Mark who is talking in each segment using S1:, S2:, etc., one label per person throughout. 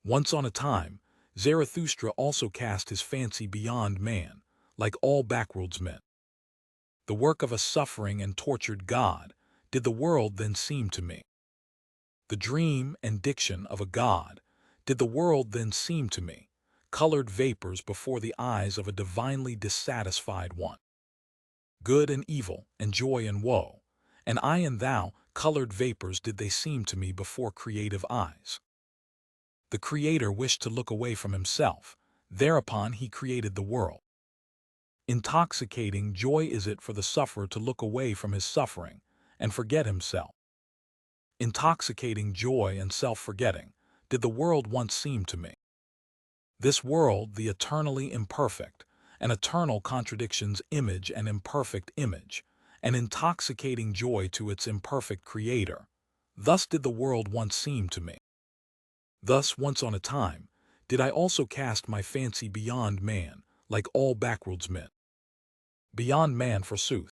S1: Once on a time, Zarathustra also cast his fancy beyond man, like all backworldsmen. The work of a suffering and tortured god did the world then seem to me. The dream and diction of a god did the world then seem to me, colored vapors before the eyes of a divinely dissatisfied one. Good and evil, and joy and woe, and I and thou, colored vapors did they seem to me before creative eyes. The Creator wished to look away from himself, thereupon he created the world. Intoxicating joy is it for the sufferer to look away from his suffering and forget himself. Intoxicating joy and self-forgetting did the world once seem to me. This world, the eternally imperfect, an eternal contradiction's image and imperfect image, an intoxicating joy to its imperfect creator. Thus did the world once seem to me. Thus, once on a time, did I also cast my fancy beyond man, like all backworldsmen. Beyond man, forsooth.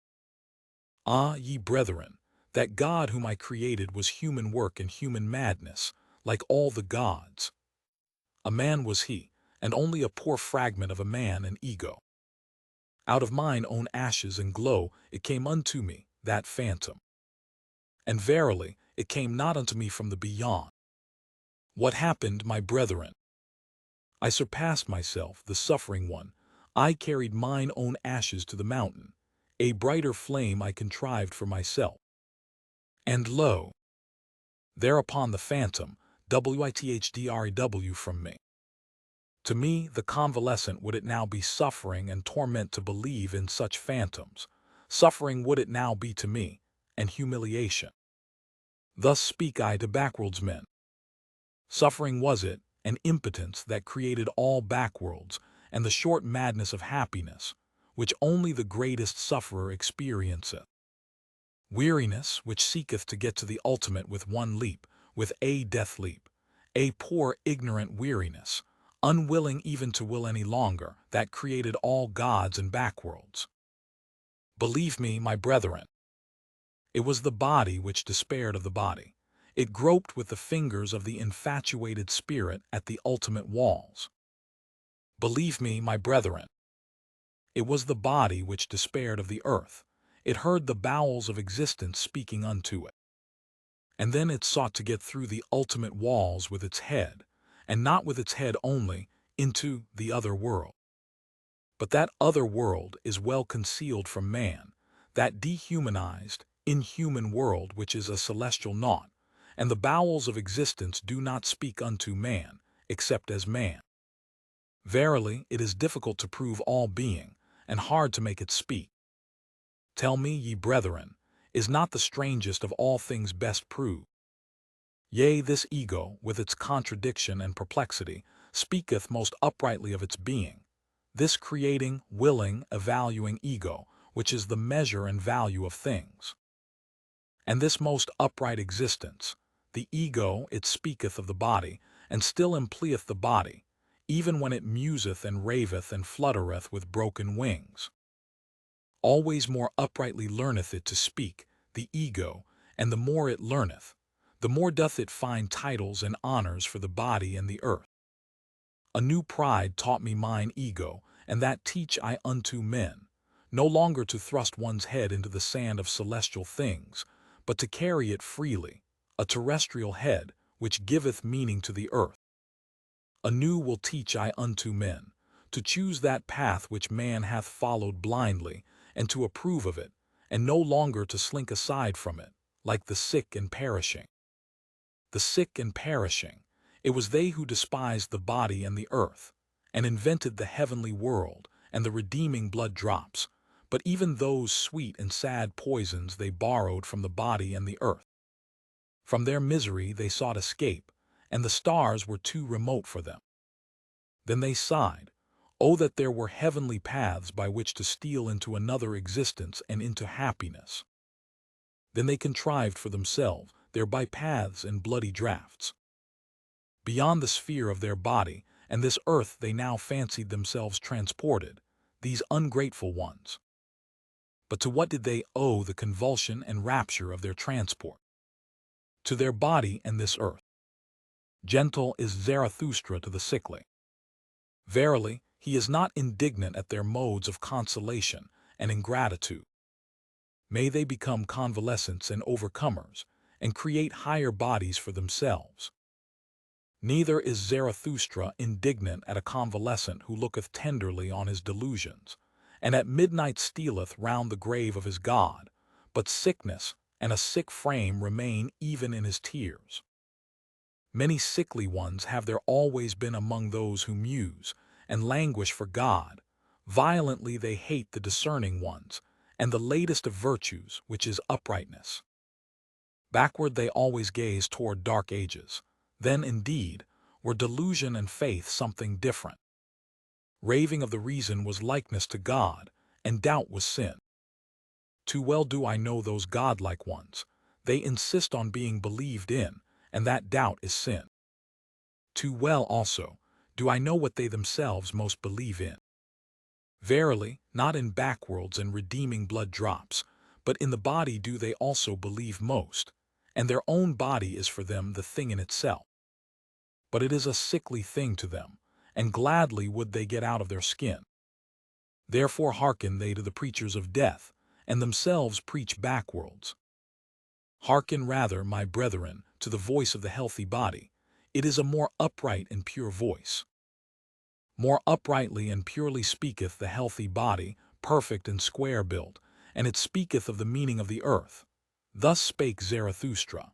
S1: Ah, ye brethren, that God whom I created was human work and human madness, like all the gods. A man was he, and only a poor fragment of a man and ego. Out of mine own ashes and glow it came unto me, that phantom. And verily, it came not unto me from the beyond. What happened, my brethren? I surpassed myself, the suffering one. I carried mine own ashes to the mountain. A brighter flame I contrived for myself. And lo, thereupon the phantom, withdrew from me. To me, the convalescent, would it now be suffering and torment to believe in such phantoms. Suffering would it now be to me, and humiliation. Thus speak I to backworldsmen. Suffering was it, an impotence that created all backworlds, and the short madness of happiness, which only the greatest sufferer experienceth. Weariness, which seeketh to get to the ultimate with one leap, with a death leap. A poor, ignorant weariness, unwilling even to will any longer, that created all gods and backworlds. Believe me, my brethren, it was the body which despaired of the body. It groped with the fingers of the infatuated spirit at the ultimate walls. Believe me, my brethren, it was the body which despaired of the earth. It heard the bowels of existence speaking unto it. And then it sought to get through the ultimate walls with its head, and not with its head only, into the other world. But that other world is well concealed from man, that dehumanized, inhuman world which is a celestial naught, and the bowels of existence do not speak unto man, except as man. Verily, it is difficult to prove all being, and hard to make it speak. Tell me, ye brethren, is not the strangest of all things best proved? Yea, this ego, with its contradiction and perplexity, speaketh most uprightly of its being, this creating, willing, evaluing ego, which is the measure and value of things. And this most upright existence, the ego, it speaketh of the body, and still employeth the body, even when it museth and raveth and fluttereth with broken wings. Always more uprightly learneth it to speak, the ego, and the more it learneth, the more doth it find titles and honors for the body and the earth. A new pride taught me mine ego, and that teach I unto men, no longer to thrust one's head into the sand of celestial things, but to carry it freely, a terrestrial head, which giveth meaning to the earth. Anew will teach I unto men, to choose that path which man hath followed blindly, and to approve of it, and no longer to slink aside from it, like the sick and perishing. The sick and perishing, it was they who despised the body and the earth, and invented the heavenly world and the redeeming blood drops, but even those sweet and sad poisons they borrowed from the body and the earth. From their misery they sought escape, and the stars were too remote for them. Then they sighed, oh, that there were heavenly paths by which to steal into another existence and into happiness. Then they contrived for themselves thereby paths and bloody draughts. Beyond the sphere of their body and this earth they now fancied themselves transported, these ungrateful ones. But to what did they owe the convulsion and rapture of their transport? To their body and this earth. Gentle is Zarathustra to the sickly. Verily, he is not indignant at their modes of consolation and ingratitude. May they become convalescents and overcomers, and create higher bodies for themselves. Neither is Zarathustra indignant at a convalescent who looketh tenderly on his delusions, and at midnight stealeth round the grave of his God, but sickness and a sick frame remain even in his tears. Many sickly ones have there always been among those who muse and languish for God. Violently they hate the discerning ones, and the latest of virtues, which is uprightness. Backward they always gaze toward dark ages. Then, indeed, were delusion and faith something different. Raving of the reason was likeness to God, and doubt was sin. Too well do I know those godlike ones. They insist on being believed in, and that doubt is sin. Too well, also, do I know what they themselves most believe in. Verily, not in backworlds and redeeming blood drops, but in the body do they also believe most, and their own body is for them the thing in itself. But it is a sickly thing to them, and gladly would they get out of their skin. Therefore hearken they to the preachers of death, and themselves preach backworlds. Hearken rather, my brethren, to the voice of the healthy body. It is a more upright and pure voice. More uprightly and purely speaketh the healthy body, perfect and square built, and it speaketh of the meaning of the earth. Thus spake Zarathustra.